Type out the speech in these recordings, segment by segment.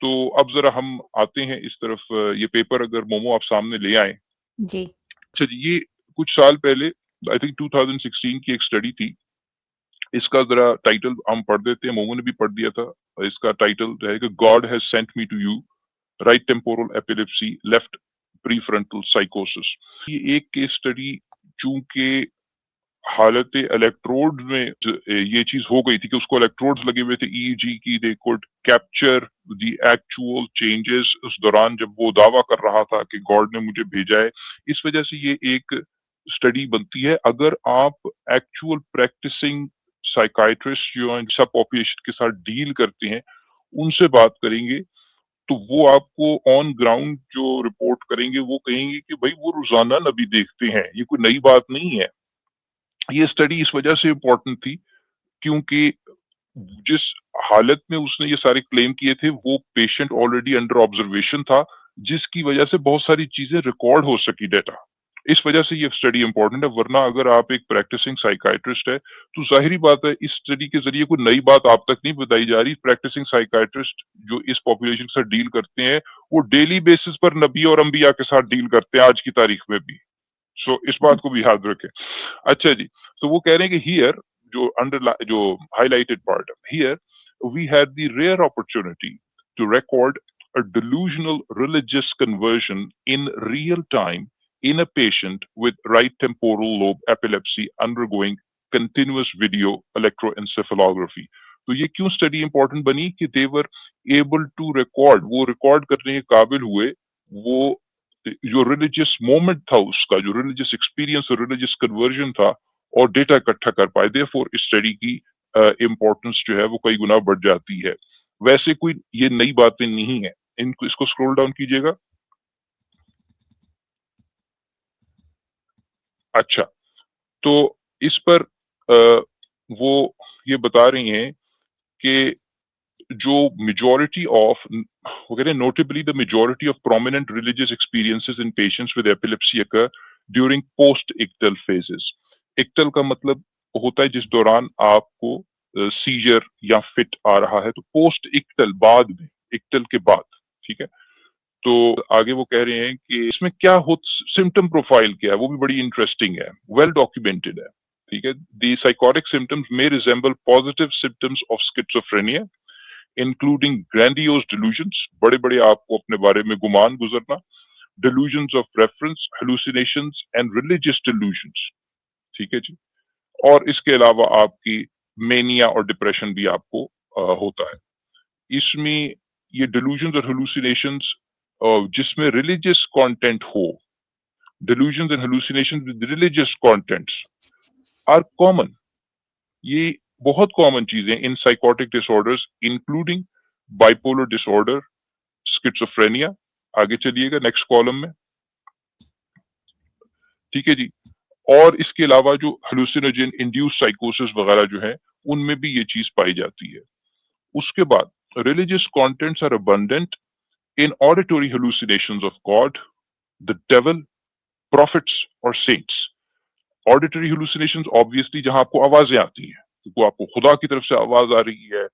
تو اب ذرا ہم آتے ہیں اس طرف، یہ پیپر اگر مومو آپ سامنے لے آئیں. جی اچھا جی، یہ کچھ سال پہلے آئی تھنک 2016 کی ایک اسٹڈی تھی. اس کا ذرا ٹائٹل ہم پڑھ دیتے ہیں، مومو نے بھی پڑھ دیا تھا. اس کا ٹائٹل رہے گا God has sent me to you, right temporal epilepsy, left prefrontal سائیکوسس. یہ ایک کیس اسٹڈی چونکہ حالت الیکٹروڈ میں یہ چیز ہو گئی تھی کہ اس کو الیکٹروڈز لگے ہوئے تھے ای جی کی، they could capture the actual changes اس دوران جب وہ دعویٰ کر رہا تھا کہ گاڈ نے مجھے بھیجا ہے. اس وجہ سے یہ ایک اسٹڈی بنتی ہے. اگر آپ ایکچوئل پریکٹسنگ سائیکائٹرسٹ جو ہیں سب پاپولیشن کے ساتھ ڈیل کرتے ہیں ان سے بات کریں گے تو وہ آپ کو آن گراؤنڈ جو رپورٹ کریں گے وہ کہیں گے کہ بھائی وہ روزانہ نبی دیکھتے ہیں، یہ کوئی نئی بات نہیں ہے. یہ اسٹڈی اس وجہ سے امپورٹنٹ تھی کیونکہ جس حالت میں اس نے یہ سارے کلیم کیے تھے وہ پیشنٹ آلریڈی انڈر آبزرویشن تھا، جس کی وجہ سے بہت ساری چیزیں ریکارڈ ہو سکی ڈیٹا. اس وجہ سے یہ اسٹڈی امپورٹنٹ ہے. ورنہ اگر آپ ایک پریکٹسنگ سائیکائٹرسٹ ہے تو ظاہری بات ہے اس اسٹڈی کے ذریعے کوئی نئی بات آپ تک نہیں بتائی جا رہی. پریکٹسنگ سائیکائٹرسٹ جو اس پاپولیشن کے ساتھ ڈیل کرتے ہیں وہ ڈیلی بیسس پر نبی اور انبیاء کے ساتھ ڈیل کرتے ہیں آج کی تاریخ میں بھی. سو اس بات کو بھی یاد رکھیں. اچھا جی، تو وہ کہہ رہے ہیں کہ ہیئر جو ہائی لائٹڈ پارٹ ہے، here we had the rare opportunity to record a delusional religious conversion in real time in a patient with right temporal lobe epilepsy undergoing continuous video electroencephalography. تو یہ کیوں study important بنی کہ they were able to record، وہ record کرنے کے قابل ہوئے وہ جو ریلیجیس مومنٹ تھا، اس کا جو ریلیجیس ایکسپیرینس اور ریلیجیس کنورژن تھا، اور ڈیٹا اکٹھا کر پائے. دیر فور اسٹڈی کی امپورٹنس جو ہے وہ کئی گنا بڑھ جاتی ہے. ویسے کوئی یہ نئی باتیں نہیں ہیں. اس کو اسکرول ڈاؤن کیجیے گا. اچھا، تو اس پر وہ یہ بتا رہی ہیں کہ جو میجورٹی آف وہ کہتے ہیں نوٹیبلی the majority of prominent religious experiences in patients with epilepsy occur during post-ictal phases. اکٹل کا مطلب ہوتا ہے جس دوران آپ کو سیجر یا فٹ آ رہا ہے، تو پوسٹ اکٹل بعد میں، اکٹل کے بعد. ٹھیک ہے، تو آگے وہ کہہ رہے ہیں کہ اس میں کیا ہو سمٹم پروفائل کیا ہے وہ بھی بڑی انٹرسٹنگ ہے، ویل ڈاکیومنٹڈ ہے. ٹھیک ہے، the psychotic symptoms may resemble positive symptoms of schizophrenia including grandiose delusions، بڑے بڑے آپ کو اپنے بارے میں گمان گزرنا، delusions of reference، hallucinations and religious delusions. ٹھیک ہے جی، اور اس کے علاوہ آپ کی مینیا اور ڈپریشن بھی آپ کو ہوتا ہے. اس میں یہ ڈیلوژنز اور ہلوسینیشنز جس میں ریلیجیس کانٹینٹ ہو، delusions and hallucinations with religious contents are common. یہ بہت کامن چیزیں in psychotic disorders including bipolar disorder, schizophrenia. آگے چلیے گا نیکسٹ کالم میں. ٹھیک ہے جی، اور اس کے علاوہ جو ہلوسینوجن انڈیوس سائیکوسس وغیرہ جو ہیں ان میں بھی یہ چیز پائی جاتی ہے. اس کے بعد religious contents are abundant in auditory hallucinations of God, the devil, prophets اور saints. آڈیٹری ہلوسینیشنز obviously جہاں آپ کو آوازیں آتی ہیں، وہ آپ کو خدا کی طرف سے آواز آ رہی ہے،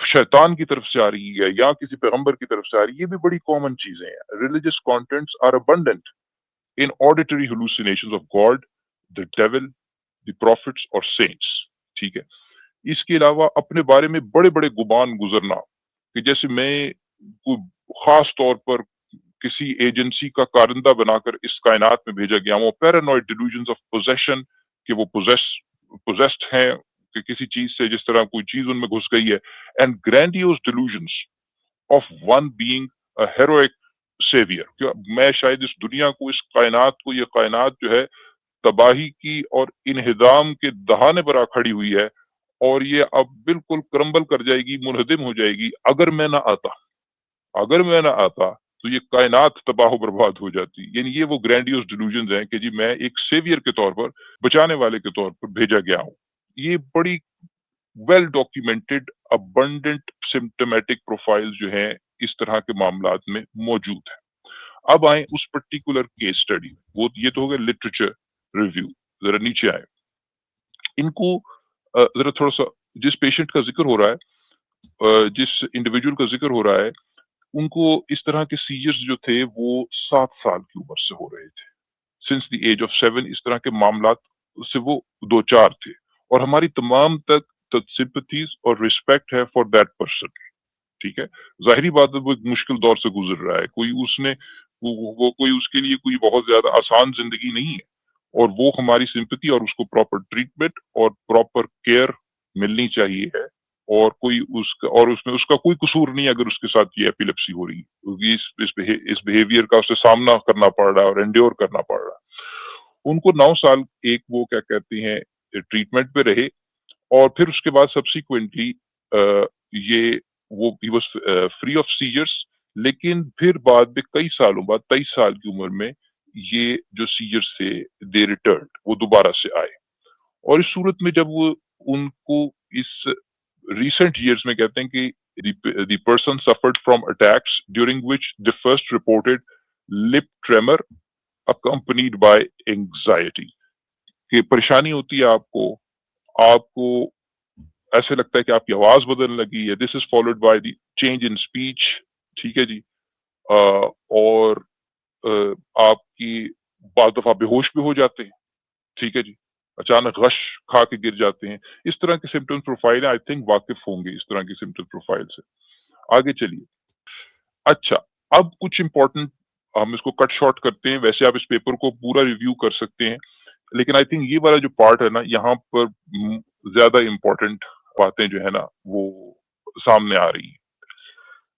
شیطان کی طرف سے آ رہی ہے، یا کسی پیغمبر کی طرف سے آ رہی ہے، یہ بھی بڑی کامن چیزیں ہیں. Religious contents are abundant in auditory hallucinations of God, the devil, the prophets اور saints. ٹھیک ہے، اس کے علاوہ اپنے بارے میں بڑے بڑے گمان گزرنا کہ جیسے میں کوئی خاص طور پر کسی ایجنسی کا کارندہ بنا کر اس کائنات میں بھیجا گیا ہوں. پیرانوئڈ ڈیلوژنز آف پوزیشن کہ وہ پوزیسڈ ہیں کہ کسی چیز سے، جس طرح کوئی چیز ان میں گھس گئی ہے. And grandiose delusions of one being a heroic saviour, کہ میں شاید اس دنیا کو، اس کائنات کو، یہ کائنات جو ہے تباہی کی اور انہدام کے دہانے پر آ کھڑی ہوئی ہے اور یہ اب بالکل کرمبل کر جائے گی، منہدم ہو جائے گی. اگر میں نہ آتا تو یہ کائنات تباہ و برباد ہو جاتی. یعنی یہ وہ گرینڈیوس ڈیلوژنز ہیں کہ جی میں ایک سیویئر کے طور پر، بچانے والے کے طور پر بھیجا گیا ہوں. یہ بڑی ویل ڈاکیومنٹڈ ابنڈنٹ سمپٹمیٹک پروفائل جو ہیں اس طرح کے معاملات میں موجود ہیں. اب آئیں اس پرٹیکولر کیس اسٹڈی، وہ یہ تو ہو گیا لٹریچر ریویو. ذرا نیچے آئے، ان کو ذرا تھوڑا سا جس پیشنٹ کا ذکر ہو رہا ہے، جس انڈیویجول کا ذکر ہو رہا ہے، ان کو اس طرح کے سیجرز جو تھے وہ 7 سال کی عمر سے ہو رہے تھے. سنس دی ایج آف 7 اس طرح کے معاملات سے وہ دو چار تھے. اور ہماری تمام تک سمپتھیز اور رسپیکٹ ہے فار دیٹ پرسن. ٹھیک ہے، ظاہری بات ہے وہ ایک مشکل دور سے گزر رہا ہے، کوئی اس نے وہ کوئی اس کے لیے کوئی بہت زیادہ آسان زندگی نہیں ہے، اور وہ ہماری سمپتھی اور اس کو پراپر ٹریٹمنٹ اور پراپر کیئر ملنی چاہیے ہے. اور کوئی اس کا کوئی قصور نہیں اگر اس کے ساتھ یہ ایپیلیپسی ہو رہی ہے، کیونکہ اس بیہیویئر کا اسے سامنا کرنا پڑ رہا ہے اور انڈیور کرنا پڑ رہا ہے. ان کو 9 سال ایک وہ کیا کہتے ہیں ٹریٹمنٹ پہ رہے، اور پھر اس کے بعد سبسیکوینٹلی یہ وہ ہی واز فری آف سیجرس. لیکن پھر بعد میں کئی سالوں بعد 23 سال کی عمر میں یہ جو سیجرس تھے دے ریٹرن، وہ دوبارہ سے آئے. اور اس صورت میں جب وہ ان کو اس ریسنٹ ایئرس میں کہتے ہیں کہ the person suffered from attacks during which the first reported lip tremor accompanied by anxiety. کہ پریشانی ہوتی ہے آپ کو ایسے لگتا ہے کہ آپ کی آواز بدلنے لگی ہے. This is followed by the change in speech. ٹھیک ہے جی. اور آپ کی بعض دفعہ بے ہوش بھی ہو جاتے ہیں. ٹھیک ہے جی. اچانک غش کھا کے گر جاتے ہیں. اس طرح کے سمٹم پروفائل آئی تھنک واقف ہوں گے اس طرح کی سمٹم پروفائل سے. آگے چلیے. اچھا، اب کچھ امپورٹنٹ ہم اس کو کٹ شارٹ کرتے ہیں. ویسے آپ اس پیپر کو پورا ریویو کر سکتے ہیں، لیکن آئی تھنک یہ والا جو پارٹ ہے نا، یہاں پر زیادہ امپورٹنٹ باتیں جو ہے نا وہ سامنے آ رہی ہیں.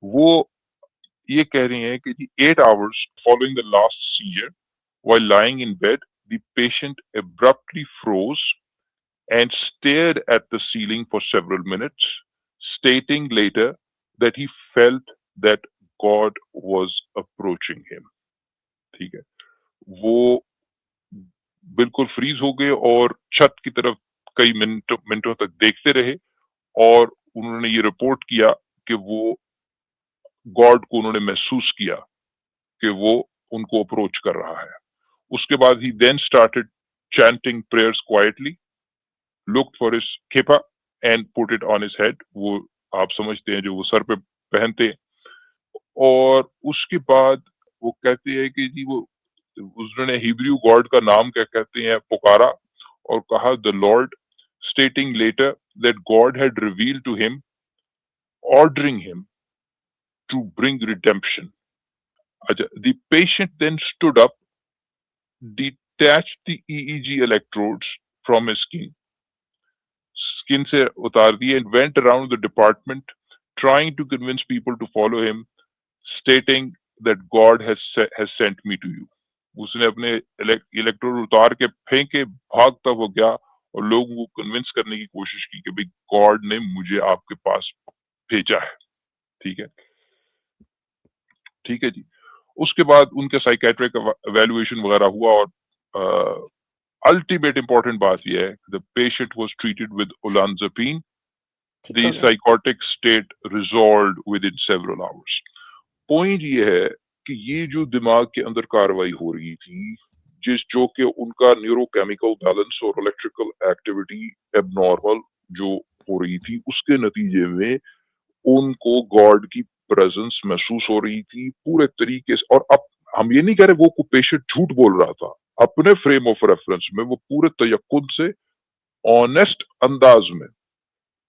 وہ یہ کہہ رہی ہیں کہ جی 8 hours following the last seizure, while lying in bed, the patient abruptly froze and stared at the ceiling for several minutes, stating later that he felt that God was approaching him. ٹھیک ہے. وہ بالکل freeze ہو گئے اور چھت کی طرف کئی منٹوں تک دیکھتے رہے، اور انہوں نے یہ رپورٹ کیا کہ وہ گاڈ کو انہوں نے محسوس کیا کہ وہ ان کو اپروچ کر رہا ہے. اس کے بعد ہی then started chanting prayers quietly, looked for his kippah and put it on his head. وہ آپ سمجھتے ہیں جو وہ سر پہ پہنتے. اور اس کے بعد وہ کہتے ہیں کہ جی وہ انہوں نے ہیبریو گاڈ کا نام کیا کہتے ہیں پکارا اور کہا the Lord, stating later that God had revealed to him, ordering him to bring redemption. The patient then stood up, detached the EEG electrodes from his skin سے اتار دیے, and went around the department trying to convince people to follow him, stating that God has sent me to you. اس نے اپنے electrode اتار کے پھینکے بھاگتا وہ گیا اور لوگوں کو کنونس کرنے کی کوشش کی کہ بھئی گاڈ نے مجھے آپ کے پاس بھیجا ہے. ٹھیک ہے ٹھیک ہے جی. اس کے بعد ان کے سائیکیٹرک ایویلویشن وغیرہ ہوا, اور الٹیمیٹ امپورٹنٹ بات یہ ہے the patient was treated with olanzapine. The psychotic state resolved within several hours. Point یہ ہے کہ یہ جو دماغ کے اندر کاروائی ہو رہی تھی، جو کہ ان کا نیورو کیمیکل بیلنس اور الیکٹریکل ایکٹیویٹی ایب نارمل جو ہو رہی تھی، اس کے نتیجے میں ان کو گاڈ کی پریزنس محسوس ہو رہی تھی پورے طریقے سے. اور اب ہم یہ نہیں کہہ رہے وہ پیشنٹ جھوٹ بول رہا تھا، اپنے فریم آف ریفرنس میں وہ پورے تیقن سے آنیسٹ انداز میں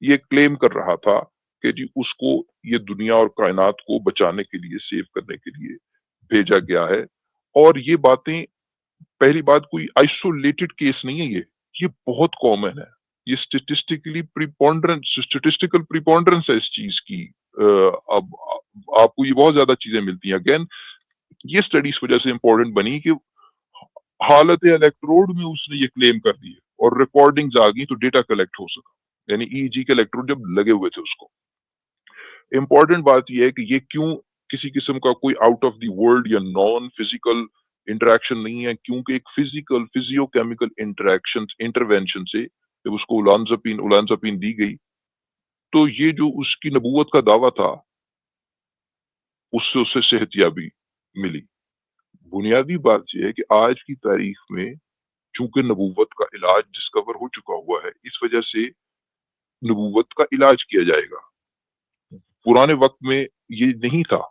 یہ کلیم کر رہا تھا کہ جی اس کو یہ دنیا اور کائنات کو بچانے کے لیے، سیو کرنے کے لیے بھیجا گیا ہے. اور یہ باتیں، پہلی بات کوئی آئسولیٹڈ کیس نہیں ہے، یہ بہت کامن ہے. یہ اسٹیٹسٹیکل پریپونڈرنس ہے اس چیز کی. اب آپ کو یہ بہت زیادہ چیزیں ملتی ہیں. اگین یہ اسٹڈی اس وجہ سے امپورٹنٹ بنی کہ حالت الیکٹروڈ میں اس نے یہ کلیم کر دی اور ریکارڈنگز آ گئی تو ڈیٹا کلیکٹ ہو سکا. یعنی ای جی کے الیکٹروڈ جب لگے ہوئے تھے اس کو. امپورٹنٹ بات یہ ہے کہ یہ کیوں کسی قسم کا کوئی آؤٹ آف دی ورلڈ یا نان فزیکل انٹریکشن نہیں ہے، کیونکہ ایک فزیکل فزیو کیمیکل انٹرونشن سے جب اس کو اولانزاپین دی گئی تو یہ جو اس کی نبوت کا دعویٰ تھا اس سے اسے صحت یابی ملی. بنیادی بات یہ ہے کہ آج کی تاریخ میں چونکہ نبوت کا علاج ڈسکور ہو چکا ہوا ہے، اس وجہ سے نبوت کا علاج کیا جائے گا. پرانے وقت میں یہ نہیں تھا.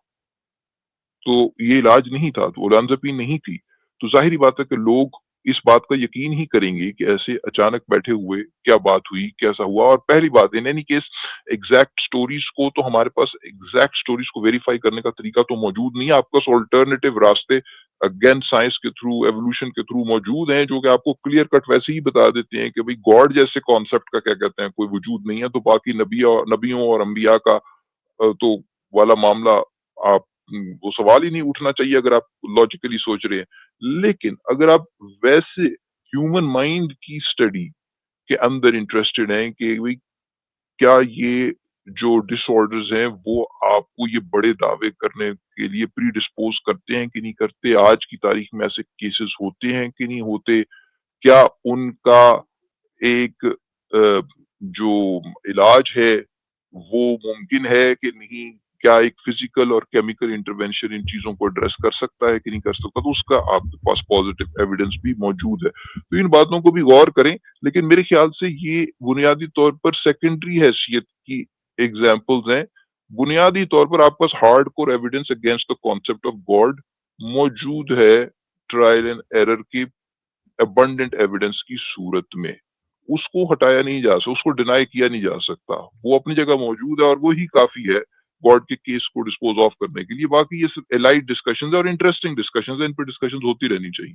تو یہ علاج نہیں تھا، تو اولانزپین نہیں تھی، تو ظاہری بات ہے کہ لوگ اس بات کا یقین ہی کریں گے کہ ایسے اچانک بیٹھے ہوئے کیا بات ہوئی، کیسا ہوا۔ اور پہلی بات in any case exact stories کو تو ہمارے پاس ایگزیکٹ سٹوریز کو ویریفائی کرنے کا طریقہ تو موجود نہیں ہے، آپ کے پاس آلٹرنیٹیو راستے اگین سائنس کے تھرو، ایوولوشن کے تھرو موجود ہیں، جو کہ آپ کو کلیئر کٹ ویسے ہی بتا دیتے ہیں کہ بھئی گاڈ جیسے کانسیپٹ کا کیا کہتے ہیں کوئی وجود نہیں ہے، تو باقی نبیوں اور انبیاء کا تو والا معاملہ آپ وہ سوال ہی نہیں اٹھنا چاہیے اگر آپ لاجیکلی سوچ رہے ہیں۔ لیکن اگر آپ ویسے ہیومن مائنڈ کی اسٹڈی کے اندر انٹرسٹڈ ہیں کہ بھئی کیا یہ جو ڈس آرڈرز ہیں وہ آپ کو یہ بڑے دعوے کرنے کے لیے پری ڈسپوز کرتے ہیں کہ نہیں کرتے، آج کی تاریخ میں ایسے کیسز ہوتے ہیں کہ نہیں ہوتے، کیا ان کا ایک جو علاج ہے وہ ممکن ہے کہ نہیں، کیا ایک فزیکل اور کیمیکل انٹرونشن ان چیزوں کو ایڈریس کر سکتا ہے کہ نہیں کر سکتا، تو اس کا آپ کے پاس پازیٹیو ایویڈنس بھی موجود ہے، تو ان باتوں کو بھی غور کریں۔ لیکن میرے خیال سے یہ بنیادی طور پر سیکنڈری حیثیت کی ایگزامپلز ہیں، بنیادی طور پر آپ کے پاس hardcore evidence against the concept of God موجود ہے ٹرائل اینڈ ایرر کی ابنڈنٹ ایویڈنس کی صورت میں، اس کو ہٹایا نہیں جا سکتا، اس کو ڈینائی کیا نہیں جا سکتا، وہ اپنی جگہ موجود ہے اور وہی کافی ہے گاڈ کے کیس کو ڈسپوز آف کرنے کے لیے۔ باقی یہ ایلائٹ ڈسکشنز اور انٹرسٹنگ ڈسکشنز ہیں، ان پہ ڈسکشنز ہوتی رہنی چاہیے۔